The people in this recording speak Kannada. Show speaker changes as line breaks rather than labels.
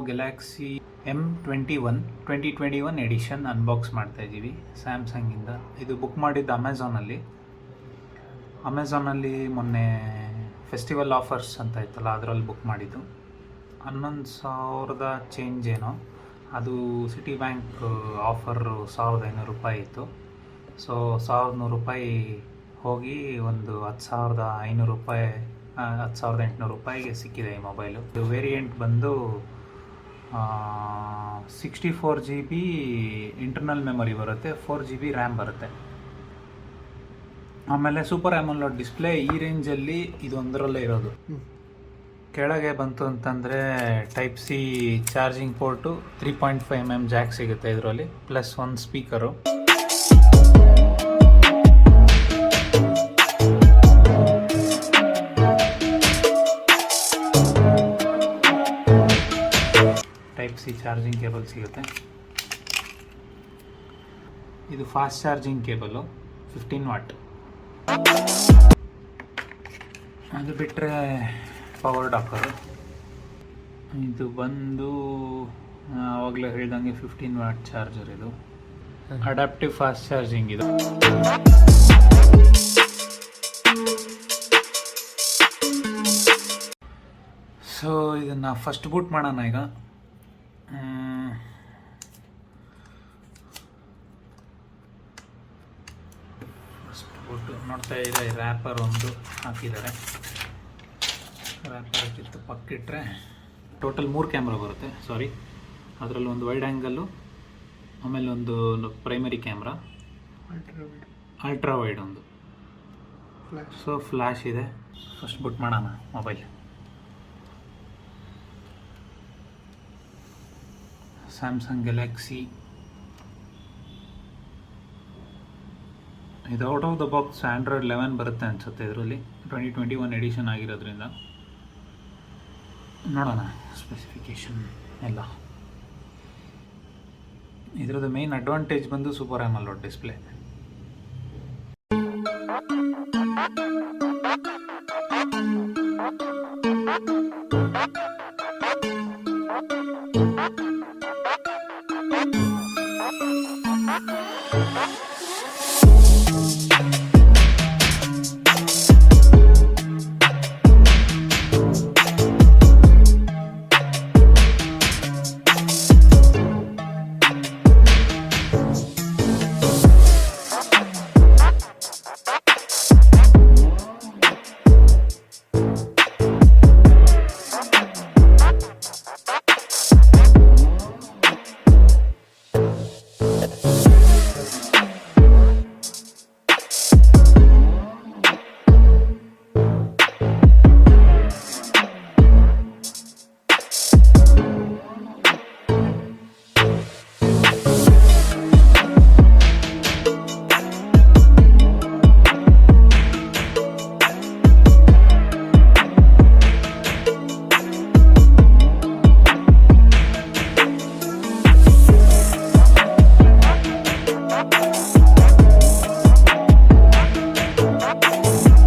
ಗ್ಯಾಲಕ್ಸಿ M21 2021 ಎಡಿಷನ್ ಅನ್ಬಾಕ್ಸ್ ಮಾಡ್ತಾ ಇದ್ದೀವಿ ಸ್ಯಾಮ್ಸಂಗಿಂದ. ಇದು ಬುಕ್ ಮಾಡಿದ್ದು ಅಮೆಝಾನಲ್ಲಿ ಮೊನ್ನೆ ಫೆಸ್ಟಿವಲ್ ಆಫರ್ಸ್ ಅಂತ ಇತ್ತಲ್ಲ, ಅದರಲ್ಲಿ ಬುಕ್ ಮಾಡಿದ್ದು. 11,000 ಚೇಂಜ್ ಏನೋ, ಅದು ಸಿಟಿ ಬ್ಯಾಂಕ್ ಆಫರು ₹1,500 ಇತ್ತು. ಸೊ ₹1,100 ಹೋಗಿ ಒಂದು ₹10,500 ₹10,800 ಸಿಕ್ಕಿದೆ ಈ ಮೊಬೈಲು. ಇದು ವೇರಿಯಂಟ್ ಬಂದು 64 GB ಇಂಟರ್ನಲ್ ಮೆಮೊರಿ ಬರುತ್ತೆ, 4 GB ರ್ಯಾಮ್ ಬರುತ್ತೆ. ಆಮೇಲೆ ಸೂಪರ್ AMOLED ಡಿಸ್ಪ್ಲೇ. ಈ ರೇಂಜಲ್ಲಿ ಇದೊಂದರಲ್ಲೇ ಇರೋದು. ಕೆಳಗೆ ಬಂತು ಅಂತಂದರೆ type C charging port, 3.5 mm Jack ಸಿಗುತ್ತೆ ಇದರಲ್ಲಿ, ಪ್ಲಸ್ ಒಂದು speaker. Type C charging cable ಸಿಗುತ್ತೆ. ಇದು ಫಾಸ್ಟ್ ಚಾರ್ಜಿಂಗ್ ಕೇಬಲು, 15 ವಾಟ್. ಅದು ಬಿಟ್ಟರೆ ಪವರ್ ಡಾಕರು. ಇದು ಬಂದು ಆವಾಗಲೇ ಹೇಳ್ದಂಗೆ 15 ವಾಟ್ ಚಾರ್ಜರ್. ಇದು ಅಡಾಪ್ಟಿವ್ ಫಾಸ್ಟ್ ಚಾರ್ಜಿಂಗ್. ಇದು ಸೊ ಇದನ್ನು ಫಸ್ಟ್ ಬೂಟ್ ಮಾಡೋಣ ಈಗ. ಫಸ್ಟ್ ಬೂಟ್ ನೋಡ್ತಾ ಇದೆ. ರ್ಯಾಪರ್ ಒಂದು ಹಾಕಿದ್ದಾರೆ. ರ್ಯಾಪರ್ ಕಿತ್ತು ಪಕ್ಕಿಟ್ರೆ ಟೋಟಲ್ 3 ಕ್ಯಾಮ್ರಾ ಬರುತ್ತೆ. ಅದರಲ್ಲಿ ಒಂದು ವೈಡ್ ಆ್ಯಂಗಲ್ಲು, ಆಮೇಲೆ ಒಂದು ಪ್ರೈಮರಿ ಕ್ಯಾಮ್ರಾ, ಅಲ್ಟ್ರಾ ವೈಡ್ ಒಂದು, ಸೊ ಫ್ಲ್ಯಾಶ್ ಇದೆ. ಫಸ್ಟ್ ಬುಟ್ ಮಾಡೋಣ ಮೊಬೈಲ್. Samsung Galaxy. ಇದು out of the box Android 11 ಬರುತ್ತೆ ಅನಿಸುತ್ತೆ ಇದರಲ್ಲಿ, 2021 ಎಡಿಷನ್ ಆಗಿರೋದ್ರಿಂದ. ನೋಡೋಣ ಸ್ಪೆಸಿಫಿಕೇಶನ್ ಎಲ್ಲ. ಇದರದ್ದು ಮೇನ್ ಅಡ್ವಾಂಟೇಜ್ ಬಂದು ಸೂಪರ್ AMOLED ಡಿಸ್ಪ್ಲೇ.